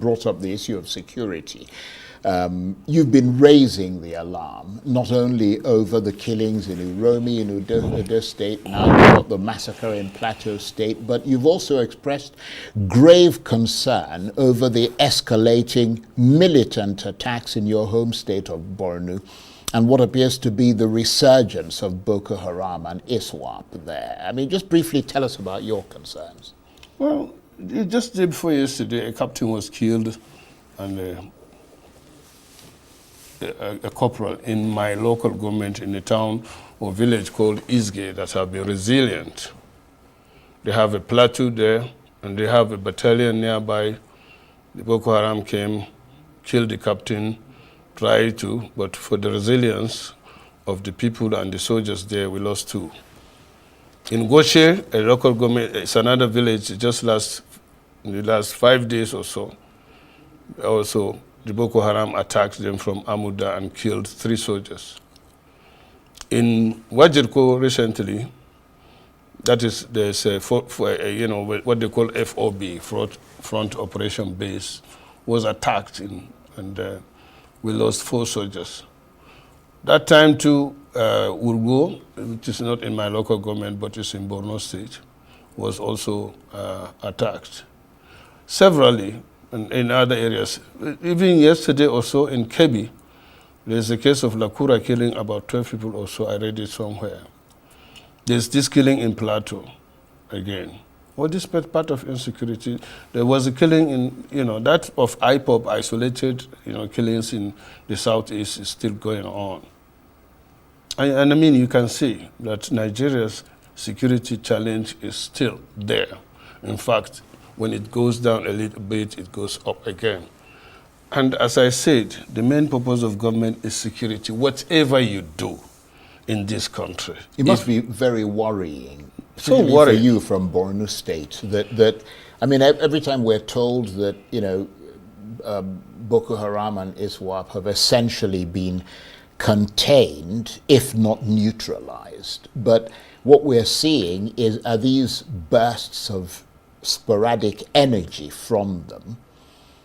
brought up the issue of security. You've been raising the alarm, not only over the killings in Uromi, in Udo State, now you've got the massacre in Plateau State, but you've also expressed grave concern over the escalating militant attacks in your home state of Borno, and what appears to be the resurgence of Boko Haram and ISWAP there. I mean, just briefly tell us about your concerns. Well, just day before yesterday, a captain was killed and a corporal in my local government in a town or village called Isge that have been resilient. They have a plateau there and they have a battalion nearby. The Boko Haram came, killed the captain, tried to, but for the resilience of the people and the soldiers there, we lost 2. In Goshe, a local government, it's another village, just in the last 5 days or so, also the Boko Haram attacked them from Amuda and killed 3 soldiers. In Wajirko recently, that is, there's what they call FOB, Front Operation Base, was attacked and we lost 4 soldiers. That time too, Urgo, which is not in my local government but is in Borno State, was also attacked. Severally, in other areas. Even yesterday or so in Kebbi, there's a case of Lakura killing about 12 people or so. I read it somewhere. There's this killing in Plateau again. Well, this part of insecurity. There was a killing in, that of IPOB, isolated, killings in the southeast is still going on. And I mean, you can see that Nigeria's security challenge is still there. In fact, when it goes down a little bit, it goes up again. And as I said, the main purpose of government is security, whatever you do in this country. It must be very worrying, so worrying for you from Borno State, that I mean, every time we're told that, Boko Haram and ISWAP have essentially been contained, if not neutralized. But what we're seeing are these bursts of sporadic energy from them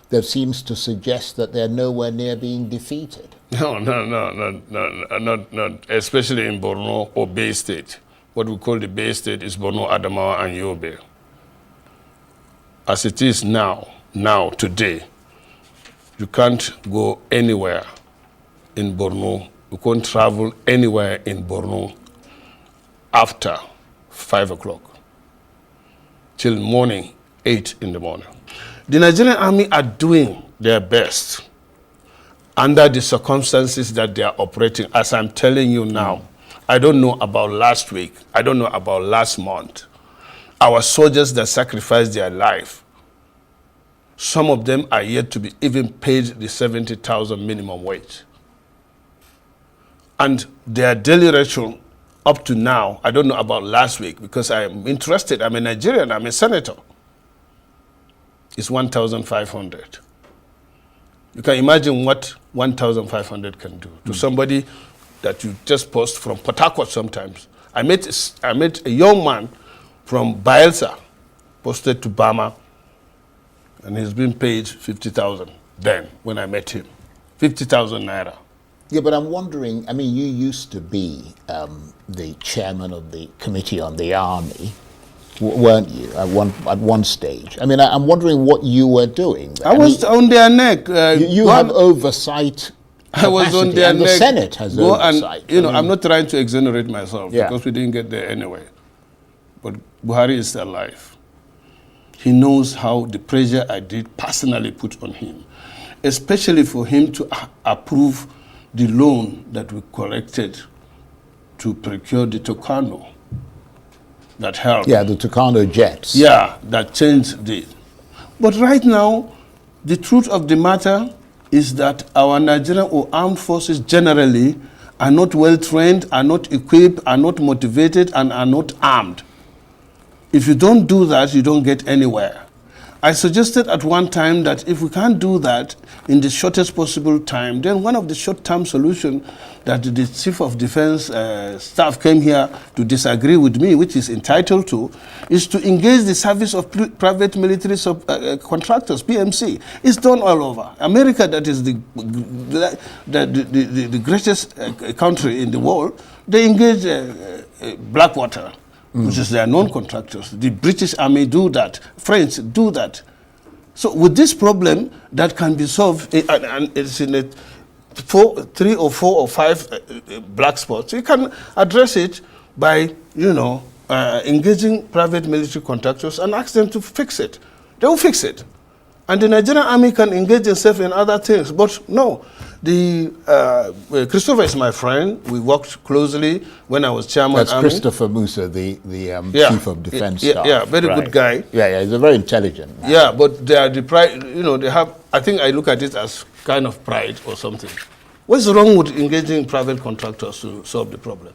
that seems to suggest that they're nowhere near being defeated. No, not especially in Borno or Bay State. What we call the Bay State is Borno, Adamawa, and Yobe. As it is now, today, you can't go anywhere in Borno. You can't travel anywhere in Borno after 5 o'clock. Till morning, 8 in the morning. The Nigerian Army are doing their best under the circumstances that they are operating. As I'm telling you now, I don't know about last week. I don't know about last month. Our soldiers that sacrificed their life, some of them are yet to be even paid the 70,000 minimum wage. And their daily ration up to now, I don't know about last week because I am interested. I'm a Nigerian, I'm a senator. It's 1,500. You can imagine what 1,500 can do to somebody that you just post from Port Harcourt sometimes. I met a young man from Bayelsa, posted to Bama, and he's been paid 50,000 then when I met him. 50,000 naira. Yeah, but I'm wondering, I mean, you used to be the chairman of the Committee on the Army, weren't you, at one stage? I mean, I'm wondering what you were doing. I was on their neck. You have oversight capacity, I was on their and neck. The Senate has oversight. And, I'm not trying to exonerate myself because we didn't get there anyway. But Buhari is alive. He knows how the pressure I did personally put on him, especially for him to approve the loan that we collected to procure the Tucano that helped. Yeah, the Tucano jets. Yeah, that changed it. But right now, the truth of the matter is that our Nigerian or armed forces generally are not well trained, are not equipped, are not motivated, and are not armed. If you don't do that, you don't get anywhere. I suggested at one time that if we can't do that in the shortest possible time, then one of the short-term solutions that the Chief of Defense staff came here to disagree with me, which is entitled to, is to engage the service of private military contractors, PMC. It's done all over. America, that is the greatest country in the world, they engage Blackwater, which is their known-contractors. The British Army do that. French do that. So with this problem that can be solved, and it's in a 3 or 4 or 5 black spots, you can address it by, engaging private military contractors and ask them to fix it. They will fix it. And the Nigerian Army can engage itself in other things. But no, Christopher is my friend. We worked closely when I was chairman. That's Army. Christopher Musa, the Chief of Defense Staff. Yeah, very good guy. Yeah, he's a very intelligent man. Yeah, but they are the pride, they have, I think I look at it as kind of pride or something. What's wrong with engaging private contractors to solve the problem?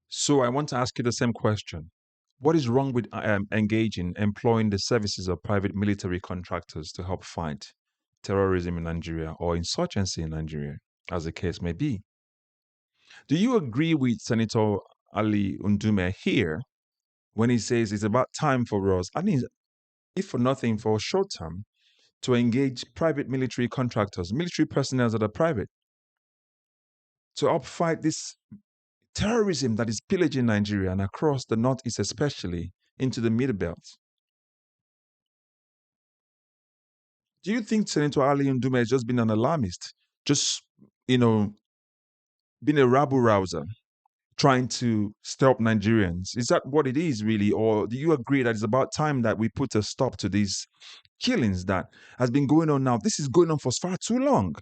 So I want to ask you the same question. What is wrong with employing the services of private military contractors to help fight terrorism in Nigeria or insurgency in Nigeria, as the case may be? Do you agree with Senator Ali Ndume here when he says it's about time for us, I mean, if for nothing, for a short term, to engage private military contractors, military personnel that are private, to help fight this terrorism that is pillaging Nigeria and across the Northeast, especially into the Middle Belt? Do you think Senator Ali Ndume has just been an alarmist, just, been a rabble-rouser, trying to stir up Nigerians? Is that what it is, really? Or do you agree that it's about time that we put a stop to these killings that has been going on now? This is going on for far too long.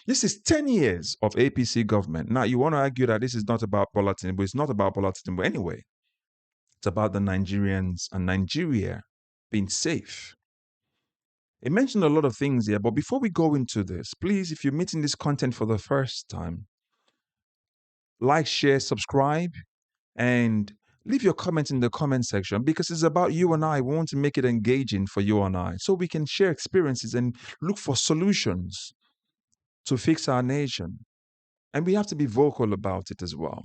This is 10 years of APC government. Now, you want to argue that this is not about Bola Tinubu, but it's not about Bola Tinubu anyway. It's about the Nigerians and Nigeria being safe. It mentioned a lot of things here, but before we go into this, please, if you're meeting this content for the first time, like, share, subscribe, and leave your comments in the comment section, because it's about you and I. We want to make it engaging for you and I so we can share experiences and look for solutions to fix our nation. And we have to be vocal about it as well.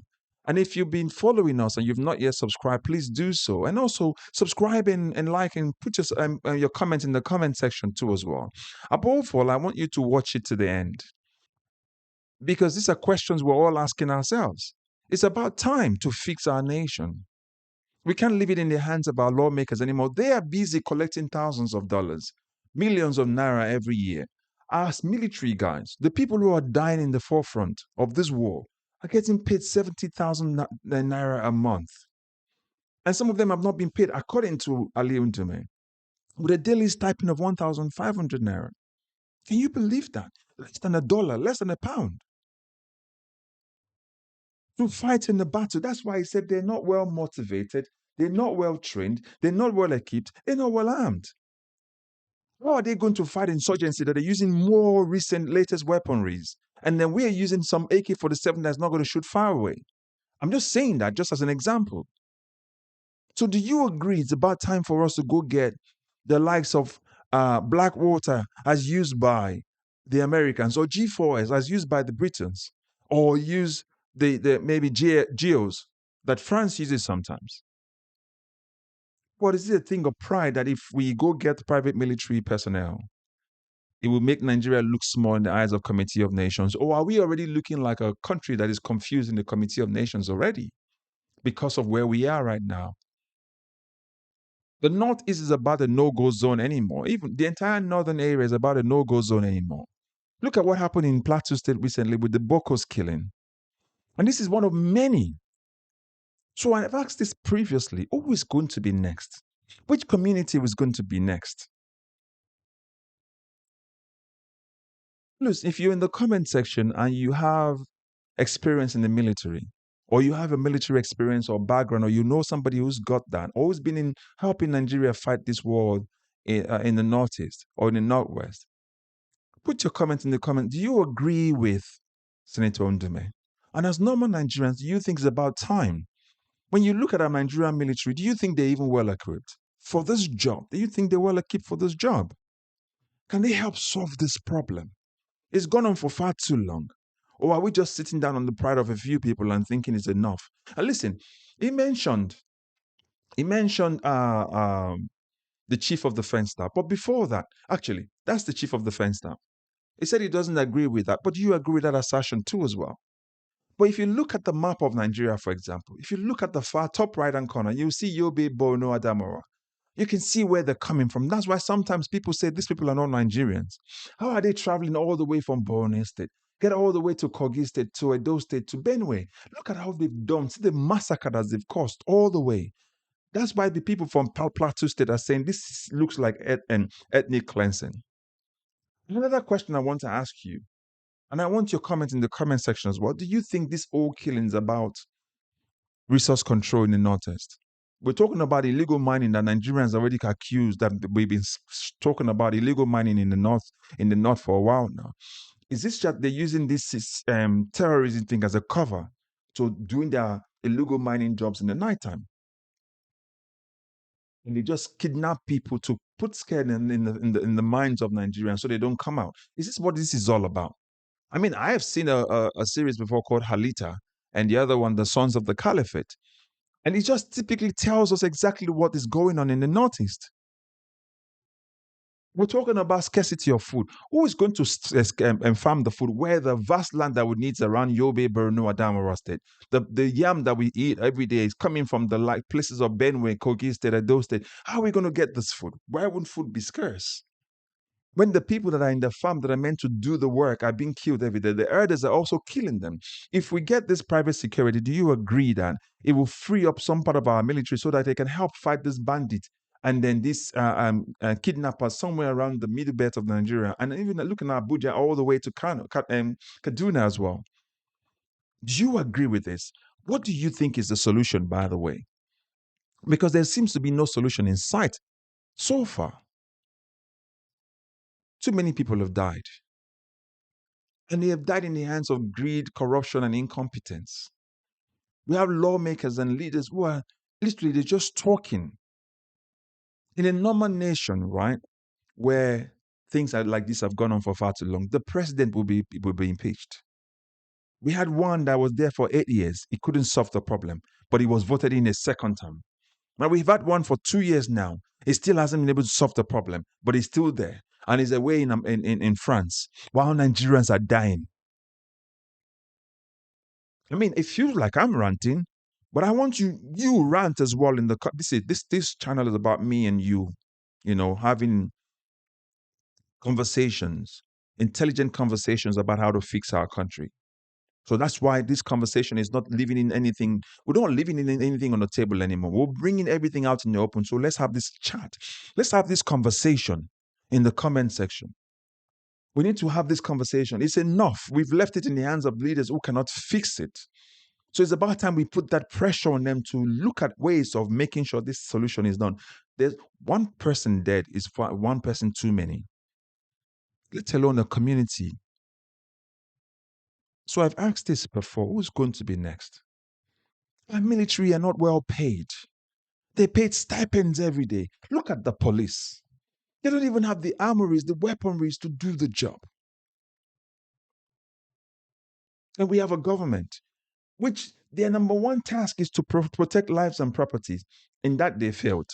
And if you've been following us and you've not yet subscribed, please do so. And also subscribe and like and put your comment in the comment section too as well. Above all, I want you to watch it to the end, because these are questions we're all asking ourselves. It's about time to fix our nation. We can't leave it in the hands of our lawmakers anymore. They are busy collecting thousands of dollars, millions of naira every year. Our military guys, the people who are dying in the forefront of this war, are getting paid 70,000 naira a month. And some of them have not been paid, according to Ali Ndume, with a daily stipend of 1,500 naira. Can you believe that? Less than $1, less than £1. To fight in the battle. That's why he said they're not well motivated, they're not well trained, they're not well equipped, they're not well armed. How are they going to fight insurgency that are using more recent, latest weaponries? And then we're using some AK-47 that's not going to shoot far away. I'm just saying that just as an example. So do you agree it's about time for us to go get the likes of Blackwater as used by the Americans, or G4S as used by the Britons, or use the maybe geos that France uses sometimes? What is it a thing of pride that if we go get private military personnel, it will make Nigeria look small in the eyes of Committee of Nations? Or are we already looking like a country that is confused in the Committee of Nations already because of where we are right now? The Northeast is about a no-go zone anymore. Even the entire northern area is about a no-go zone anymore. Look at what happened in Plateau State recently with the Boko's killing. And this is one of many. So I've asked this previously, who is going to be next? Which community was going to be next? Look, if you're in the comment section and you have experience in the military, or you have a military experience or background, or you know somebody who's got that, or who's been in helping Nigeria fight this war in the Northeast or in the Northwest, put your comment in the comment. Do you agree with Senator Ndume? And as normal Nigerians, do you think it's about time? When you look at our Nigerian military, do you think they're even well equipped? for this job? Do you think they're well equipped for this job? Can they help solve this problem? It's gone on for far too long. Or are we just sitting down on the pride of a few people and thinking it's enough? And listen, he mentioned the chief of defense staff. But before that, actually, that's the chief of defense staff. He said he doesn't agree with that, but you agree with that assertion too as well. But if you look at the map of Nigeria, for example, if you look at the far top right-hand corner, you see Yobe, Borno, Adamawa. You can see where they're coming from. That's why sometimes people say these people are not Nigerians. How are they traveling all the way from Borno State, get all the way to Kogi State, to Edo State, to Benue? Look at how they've done. See the massacre that they've caused all the way. That's why the people from Plateau State are saying this looks like an ethnic cleansing. Another question I want to ask you, and I want your comment in the comment section as well. Do you think this whole killing is about resource control in the Northeast? We're talking about illegal mining that Nigerians already accused that we've been talking about illegal mining in the north for a while now. Is this just they're using this terrorism thing as a cover to doing their illegal mining jobs in the nighttime? And they just kidnap people to put scare in the minds of Nigerians so they don't come out. Is this what this is all about? I mean, I have seen a series before called Halita, and the other one, The Sons of the Caliphate. And it just typically tells us exactly what is going on in the Northeast. We're talking about scarcity of food. Who is going to farm the food where the vast land that we need around Yobe, Borno, Adamawa State? The yam that we eat every day is coming from the places of Benue, Kogi State, Edo State. How are we going to get this food? Why wouldn't food be scarce? When the people that are in the farm that are meant to do the work are being killed every day, the herders are also killing them. If we get this private security, do you agree that it will free up some part of our military so that they can help fight this bandit and then these kidnappers somewhere around the middle belt of Nigeria, and even looking at Abuja all the way to Kaduna as well? Do you agree with this? What do you think is the solution, by the way? Because there seems to be no solution in sight so far. Too many people have died. And they have died in the hands of greed, corruption, and incompetence. We have lawmakers and leaders who are literally they're just talking. In a normal nation, right, where things like this have gone on for far too long, the president will be impeached. We had one that was there for 8 years. He couldn't solve the problem, but he was voted in a second term. Now we've had one for 2 years now. He still hasn't been able to solve the problem, but he's still there. And he's away in France while Nigerians are dying. I mean, it feels like I'm ranting, but I want you rant as well in the this channel is about me and you, having conversations, intelligent conversations about how to fix our country. So that's why this conversation is not living in anything. We're not living in anything on the table anymore. We're bringing everything out in the open. So let's have this chat. Let's have this conversation in the comment section. We need to have this conversation. It's enough. We've left it in the hands of leaders who cannot fix it. So it's about time we put that pressure on them to look at ways of making sure this solution is done. There's one person dead is one person too many, let alone a community. So I've asked this before, who's going to be next? Our military are not well paid. They paid stipends every day. Look at the police. They don't even have the armories, the weaponries to do the job. And we have a government which their number one task is to protect lives and properties. In that they failed.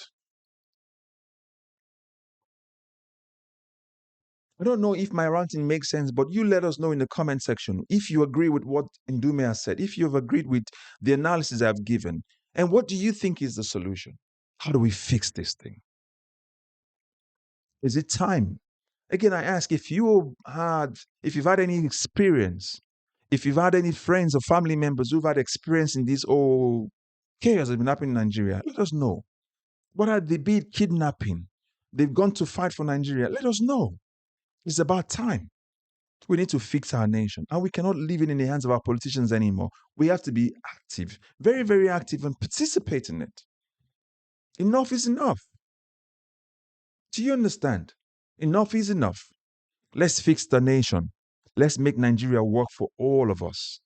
I don't know if my ranting makes sense, but you let us know in the comment section if you agree with what Ndume has said, if you've agreed with the analysis I've given, and what do you think is the solution? How do we fix this thing? Is it time? Again, I ask if you've had any experience, if you've had any friends or family members who've had experience in this chaos that's been happening in Nigeria, let us know. What are they be kidnapping? They've gone to fight for Nigeria. Let us know. It's about time. We need to fix our nation, and we cannot leave it in the hands of our politicians anymore. We have to be active, very, very active, and participate in it. Enough is enough. Do you understand? Enough is enough. Let's fix the nation. Let's make Nigeria work for all of us.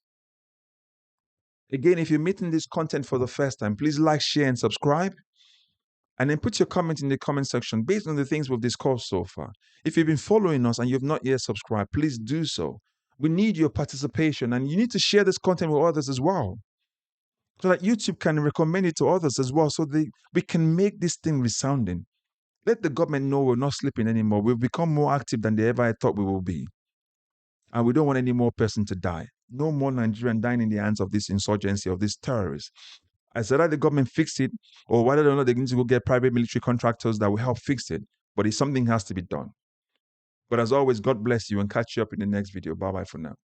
Again, if you're meeting this content for the first time, please like, share, and subscribe. And then put your comment in the comment section based on the things we've discussed so far. If you've been following us and you've not yet subscribed, please do so. We need your participation, and you need to share this content with others as well, so that YouTube can recommend it to others as well, so we can make this thing resounding. Let the government know we're not sleeping anymore. We've become more active than they ever thought we will be. And we don't want any more person to die. No more Nigerian dying in the hands of this insurgency, of these terrorists. I said that the government fix it, or whether or not they need to go get private military contractors that will help fix it. But something has to be done. But as always, God bless you and catch you up in the next video. Bye-bye for now.